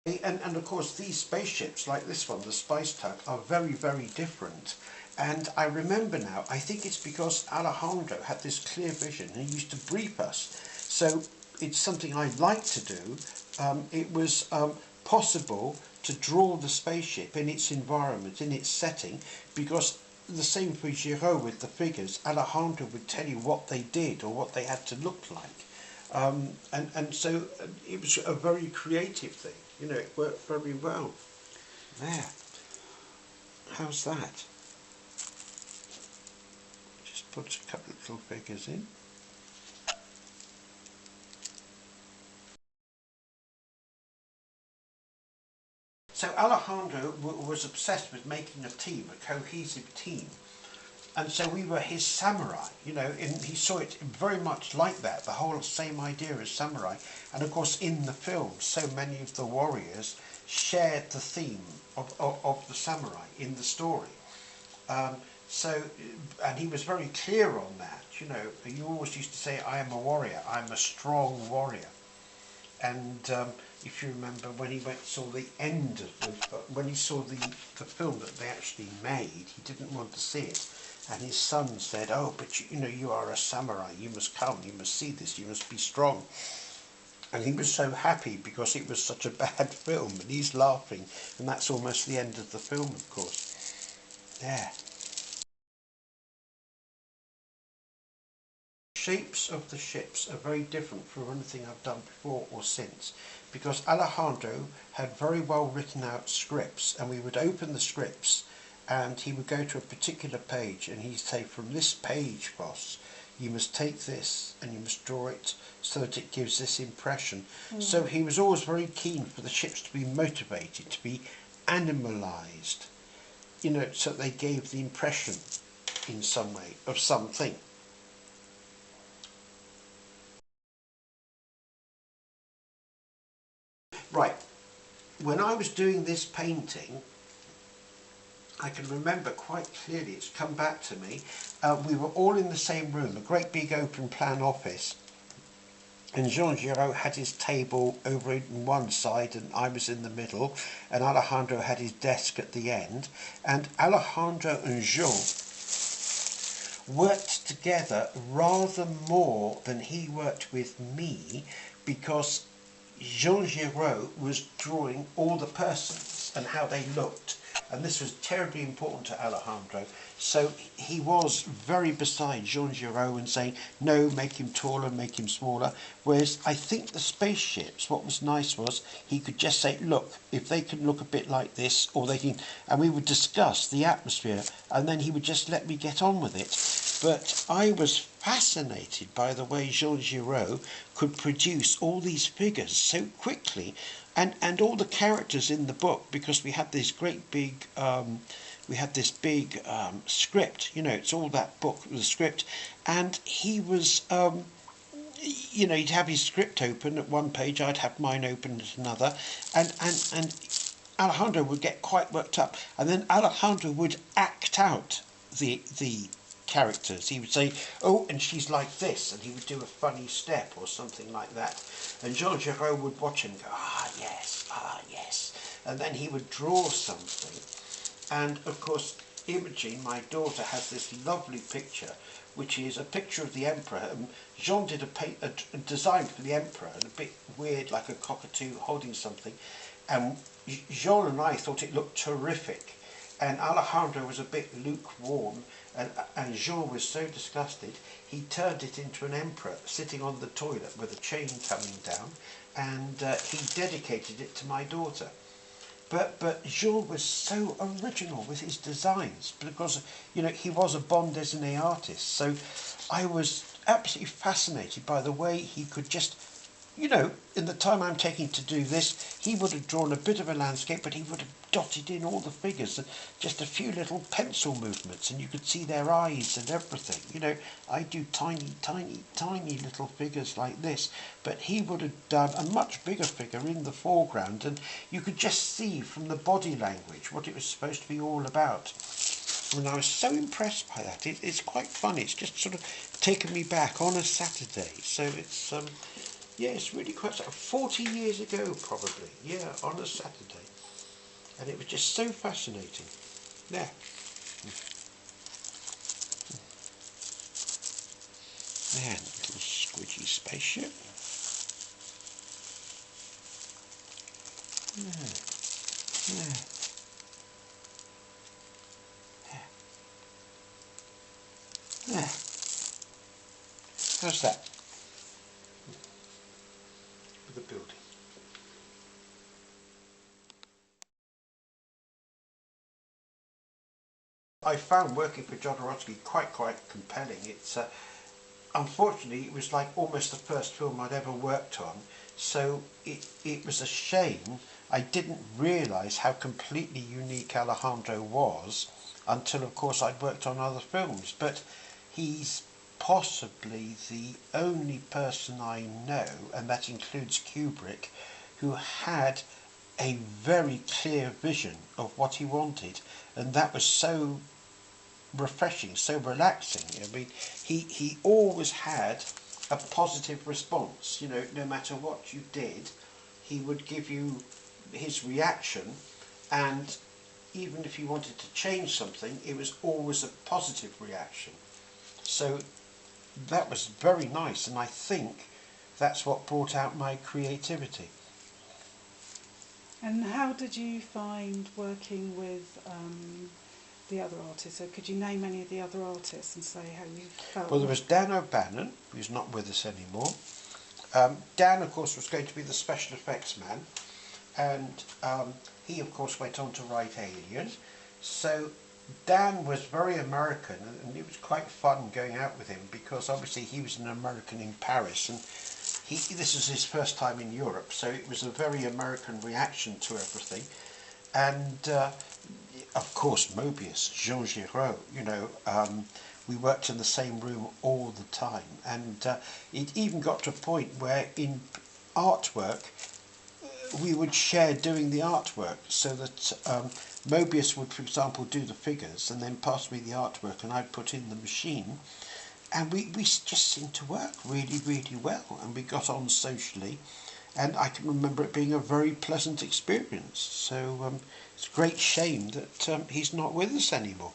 And of course these spaceships, like this one, the Spice Tug, are very, very different. And I remember now, I think it's because Alejandro had this clear vision and he used to brief us. So it's something I'd like to do. It was possible to draw the spaceship in its environment, in its setting, because the same for Giraud with the figures, Alejandro would tell you what they did or what they had to look like. And so it was a very creative thing, you know, it worked very well. There, how's that? Just put a couple of little figures in. So Alejandro was obsessed with making a team, a cohesive team. And so we were his samurai, you know, and he saw it very much like that, the whole same idea as samurai. And of course in the film, so many of the warriors shared the theme of the samurai in the story. And he was very clear on that, you know, he always used to say, I am a warrior, I'm a strong warrior. And if you remember when he saw the end of when he saw the film that they actually made, he didn't want to see it. And his son said, oh, but you know, you are a samurai, you must come, you must see this, you must be strong. And he was so happy because it was such a bad film, and he's laughing, and that's almost the end of the film, of course. There. Shapes of the ships are very different from anything I've done before or since, because Alejandro had very well written out scripts, and we would open the scripts and he would go to a particular page and he'd say, from this page, boss, you must take this and you must draw it so that it gives this impression. So he was always very keen for the ships to be motivated, to be animalised, you know, so they gave the impression in some way of something. Right, when I was doing this painting, I can remember quite clearly, it's come back to me, we were all in the same room, a great big open plan office, and Jean Giraud had his table over in one side and I was in the middle, and Alejandro had his desk at the end, and Alejandro and Jean worked together rather more than he worked with me, because Jean Giraud was drawing all the persons and how they looked, and this was terribly important to Alejandro, so he was very beside Jean Giraud and saying, no, make him taller, make him smaller, whereas I think the spaceships, what was nice was he could just say, look, if they can look a bit like this, or they can, and we would discuss the atmosphere, and then he would just let me get on with it. But I was fascinated by the way Jean Giraud could produce all these figures so quickly, and all the characters in the book, because we had this great big script, you know, it's all that book, the script, and he was, you know, he'd have his script open at one page, I'd have mine open at another, and Alejandro would get quite worked up, and then Alejandro would act out the characters. He would say, oh, and she's like this, and he would do a funny step or something like that, and Jean Giraud would watch him and go, ah yes, and then he would draw something. And of course Imogen, my daughter, has this lovely picture, which is a picture of the emperor, and Jean did a design for the emperor, and a bit weird, like a cockatoo holding something, and Jean and I thought it looked terrific, and Alejandro was a bit lukewarm, and Jean was so disgusted, he turned it into an emperor sitting on the toilet with a chain coming down, and he dedicated it to my daughter. But Jean was so original with his designs, because, you know, he was a bande dessinée artist, so I was absolutely fascinated by the way he could just, you know, in the time I'm taking to do this, he would have drawn a bit of a landscape, but he would have dotted in all the figures and just a few little pencil movements, and you could see their eyes and everything. You know, I do tiny little figures like this, but he would have done a much bigger figure in the foreground, and you could just see from the body language what it was supposed to be all about. And I was so impressed by that. It's quite funny. It's just sort of taken me back on a Saturday. So it's Yeah, it's really quite 40 years ago probably, yeah, on a Saturday. And it was just so fascinating. There. And a little squidgy spaceship. There. There. How's that? With the building. I found working for Jodorowsky quite compelling. It's unfortunately it was like almost the first film I'd ever worked on, so it was a shame I didn't realise how completely unique Alejandro was until of course I'd worked on other films. But he's possibly the only person I know, and that includes Kubrick, who had a very clear vision of what he wanted, and that was so refreshing, so relaxing. I mean, he always had a positive response, you know, no matter what you did, he would give you his reaction, and even if you wanted to change something, it was always a positive reaction. So that was very nice, and I think that's what brought out my creativity. And how did you find working with the other artists? So could you name any of the other artists and say how you felt? Well, there was Dan O'Bannon, who's not with us anymore. Dan, of course, was going to be the special effects man, and he, of course, went on to write Alien. So Dan was very American, and it was quite fun going out with him because obviously he was an American in Paris, and this was his first time in Europe, so it was a very American reaction to everything. And of course Mobius, Jean Giraud, you know, we worked in the same room all the time, and it even got to a point where in artwork we would share doing the artwork, so that Mobius would, for example, do the figures and then pass me the artwork and I'd put in the machine, and we just seemed to work really well, and we got on socially, and I can remember it being a very pleasant experience. So it's a great shame that he's not with us anymore.